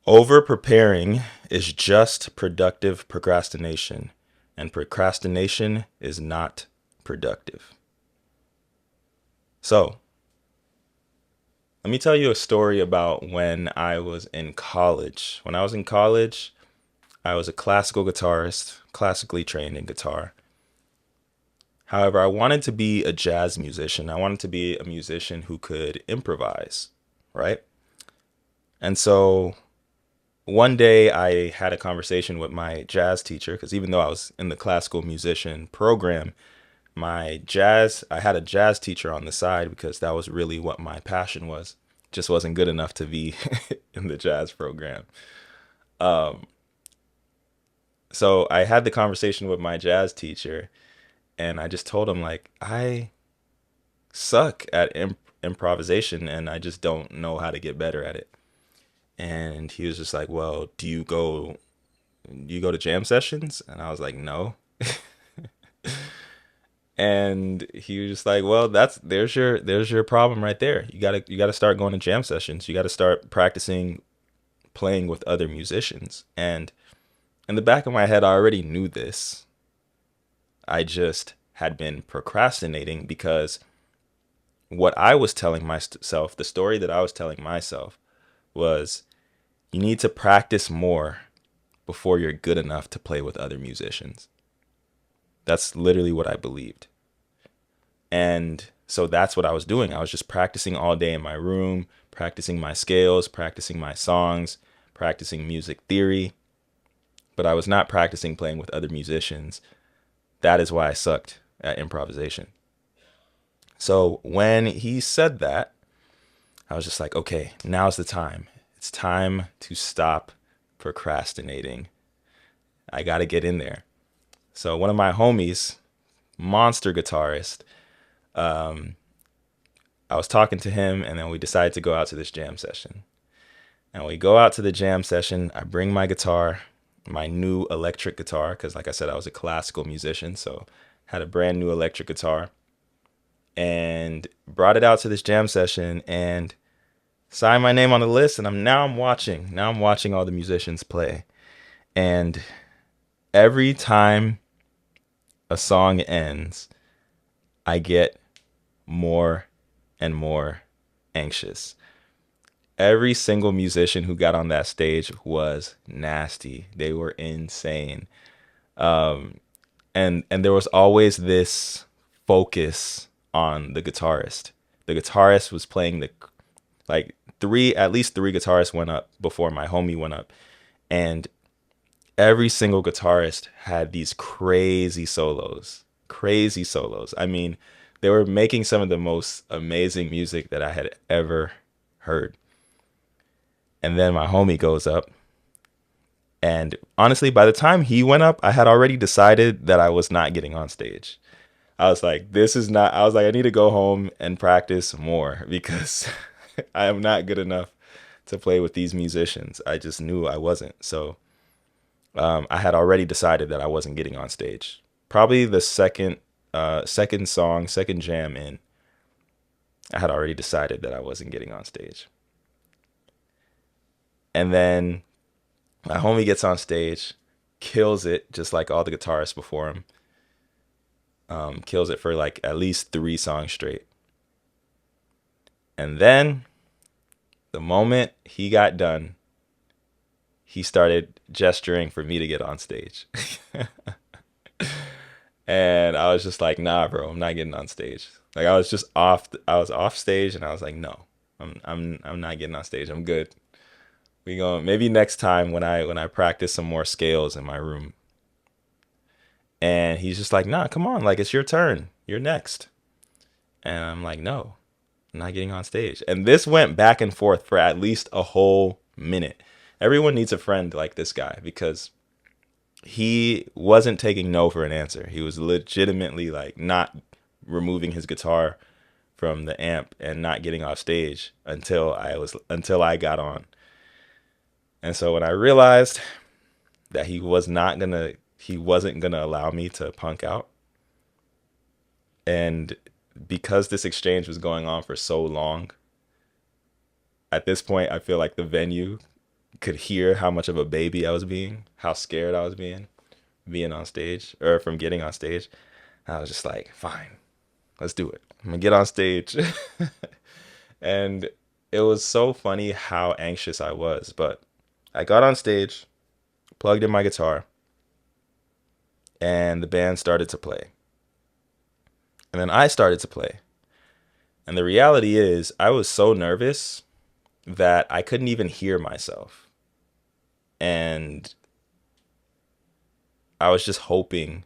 Over preparing is just productive procrastination, and procrastination is not productive. So, let me tell you a story about when I was in college. When I was in college, I was a classical guitarist, classically trained in guitar. However, I wanted to be a jazz musician. I wanted to be a musician who could improvise, right? And so one day I had a conversation with my jazz teacher because even though I was in the classical musician program, I had a jazz teacher on the side because that was really what my passion was. Just wasn't good enough to be in the jazz program. Um, so I had the conversation with my jazz teacher and I just told him like I suck at improvisation and I just don't know how to get better at it. And he was just like, "Well, do you go to jam sessions?" And I was like, "No." And he was just like, "Well, there's your problem right there. You got to start going to jam sessions. You got to start practicing playing with other musicians." And in the back of my head, I already knew this. I just had been procrastinating because what I was telling myself, the story that I was telling myself was you need to practice more before you're good enough to play with other musicians. That's literally what I believed. And so that's what I was doing. I was just practicing all day in my room, practicing my scales, practicing my songs, practicing music theory, but I was not practicing playing with other musicians. That is why I sucked at improvisation. So when he said that, I was just like, okay, now's the time. It's time to stop procrastinating. I got to get in there. So one of my homies, monster guitarist, um, I was talking to him and then we decided to go out to this jam session. And we go out to the jam session. I bring my guitar, my new electric guitar, because like I said, I was a classical musician. So had a brand new electric guitar and brought it out to this jam session and signed my name on the list. And I'm watching all the musicians play. And every time a song ends, I get more and more anxious. Every single musician who got on that stage was nasty. They were insane. Um, and there was always this focus on the guitarist. The guitarist was playing the like at least three guitarists went up before my homie went up, and every single guitarist had these crazy solos. I mean, they were making some of the most amazing music that I had ever heard. And then my homie goes up. And honestly, by the time he went up, I had already decided that I was not getting on stage. I was like, this is not, I was like, I need to go home and practice more because I am not good enough to play with these musicians. I just knew I wasn't. So I had already decided that I wasn't getting on stage. Probably the second jam in, I had already decided that I wasn't getting on stage. And then my homie gets on stage, kills it just like all the guitarists before him. Kills it for like at least 3 songs straight. And then the moment he got done, he started gesturing for me to get on stage. And I was just like, nah, bro, I'm not getting on stage. Like I was off stage and I was like, no, I'm not getting on stage. I'm good. We going maybe next time when I practice some more scales in my room. And he's just like, nah, come on, like it's your turn. You're next. And I'm like, no, I'm not getting on stage. And this went back and forth for at least a whole minute. Everyone needs a friend like this guy because he wasn't taking no for an answer. He was legitimately like not removing his guitar from the amp and not getting off stage until I got on. And so when I realized that he wasn't gonna allow me to punk out, and because this exchange was going on for so long, at this point I feel like the venue could hear how much of a baby I was being, how scared I was being on stage or from getting on stage. I was just like, fine, let's do it. I'm gonna get on stage. And it was so funny how anxious I was. But I got on stage, plugged in my guitar, and the band started to play. And then I started to play. And the reality is, I was so nervous that I couldn't even hear myself. And I was just hoping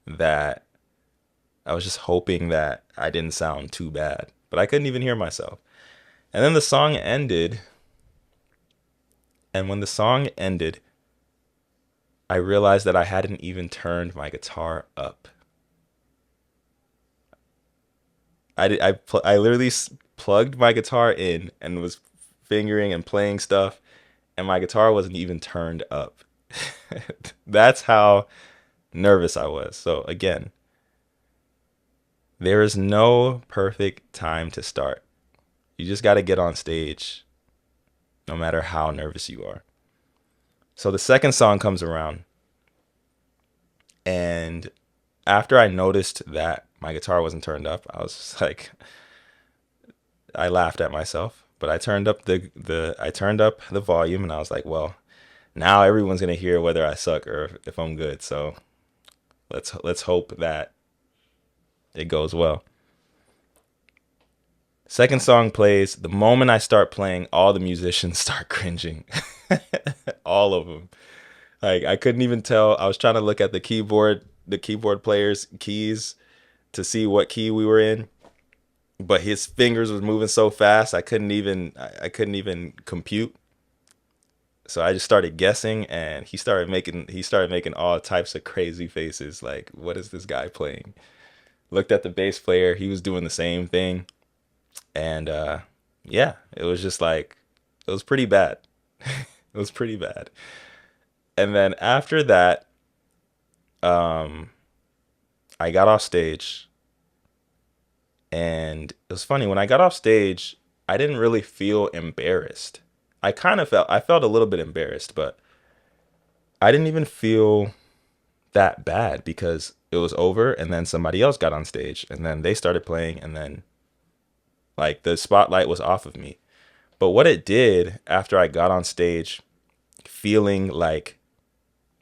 that I was just hoping that I didn't sound too bad, but I couldn't even hear myself. And then the song ended, and when the song ended, I realized that I hadn't even turned my guitar up. I literally plugged my guitar in and was fingering and playing stuff, and my guitar wasn't even turned up. That's how nervous I was. So again, there is no perfect time to start. You just got to get on stage no matter how nervous you are. So the second song comes around, and after I noticed that my guitar wasn't turned up, I was just like, I laughed at myself. But I turned up the volume, and I was like, well, now everyone's gonna hear whether I suck or if I'm good. So let's hope that it goes well. Second song plays. The moment I start playing, all the musicians start cringing. All of them. Like I couldn't even tell. I was trying to look at the keyboard players' keys to see what key we were in, but his fingers was moving so fast I couldn't even compute. So I just started guessing, and he started making all types of crazy faces. Like, what is this guy playing? Looked at the bass player. He was doing the same thing, and yeah, it was just like it was pretty bad. It was pretty bad. And then after that, um, I got off stage, and it was funny when I got off stage. I didn't really feel embarrassed. I felt a little bit embarrassed, but I didn't even feel that bad because it was over, and then somebody else got on stage, and then they started playing, and then like the spotlight was off of me. But what it did after I got on stage, feeling like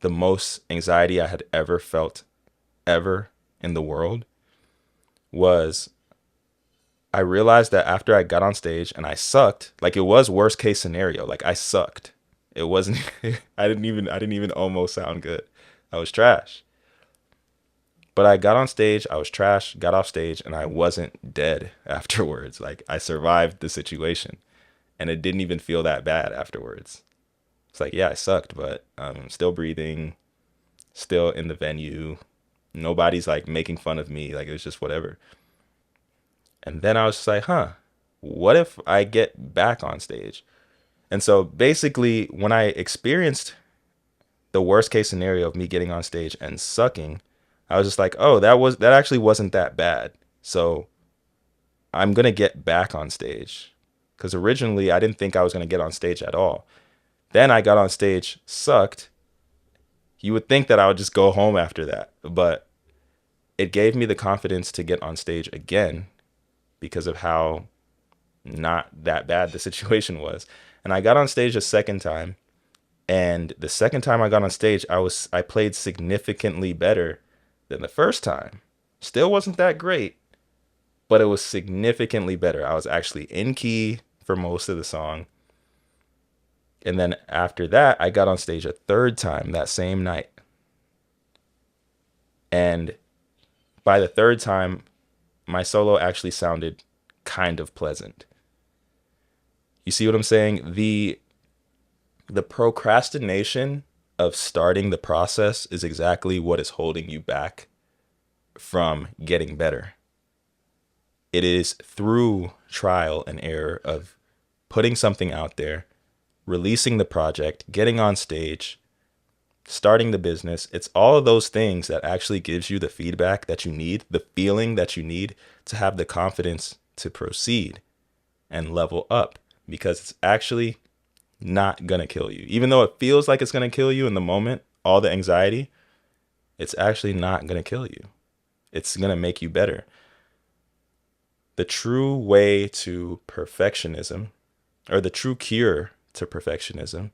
the most anxiety I had ever felt ever in the world, was I realized that after I got on stage and I sucked, like it was worst case scenario, like I sucked. It wasn't I didn't even almost sound good. I was trash. But I got on stage, I was trash, got off stage, and I wasn't dead afterwards. Like I survived the situation, and it didn't even feel that bad afterwards. It's like, yeah, I sucked, but I'm still breathing, still in the venue. Nobody's like making fun of me. Like it was just whatever. And then I was just like, huh, what if I get back on stage? And so basically, when I experienced the worst case scenario of me getting on stage and sucking, I was just like, oh, that actually wasn't that bad. So I'm gonna get back on stage. Because originally I didn't think I was gonna get on stage at all. Then I got on stage, sucked. You would think that I would just go home after that, but it gave me the confidence to get on stage again because of how not that bad the situation was. And I got on stage a second time, and the second time I got on stage, I played significantly better than the first time. Still wasn't that great, but it was significantly better. I was actually in key for most of the song. And then after that, I got on stage a third time that same night. And by the third time, my solo actually sounded kind of pleasant. You see what I'm saying? The procrastination of starting the process is exactly what is holding you back from getting better. It is through trial and error of putting something out there, releasing the project, getting on stage, starting the business. It's all of those things that actually gives you the feedback that you need, the feeling that you need to have the confidence to proceed and level up, because it's actually not gonna kill you. Even though it feels like it's gonna kill you in the moment, all the anxiety, it's actually not gonna kill you. It's gonna make you better. The true way to perfectionism, or the true cure to perfectionism,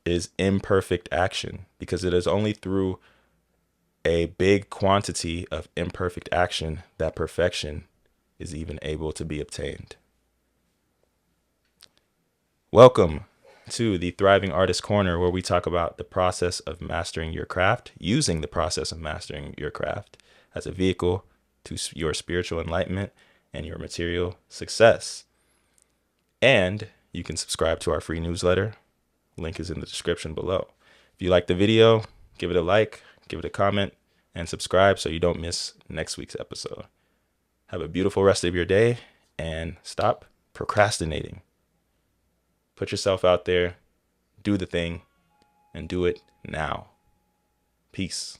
is imperfect action, because it is only through a big quantity of imperfect action that perfection is even able to be obtained. Welcome to the Thriving Artist Corner, where we talk about the process of mastering your craft, using the process of mastering your craft as a vehicle to your spiritual enlightenment and your material success. And you can subscribe to our free newsletter. Link is in the description below. If you like the video, give it a like, give it a comment, and subscribe so you don't miss next week's episode. Have a beautiful rest of your day, and stop procrastinating. Put yourself out there, do the thing, and do it now. Peace.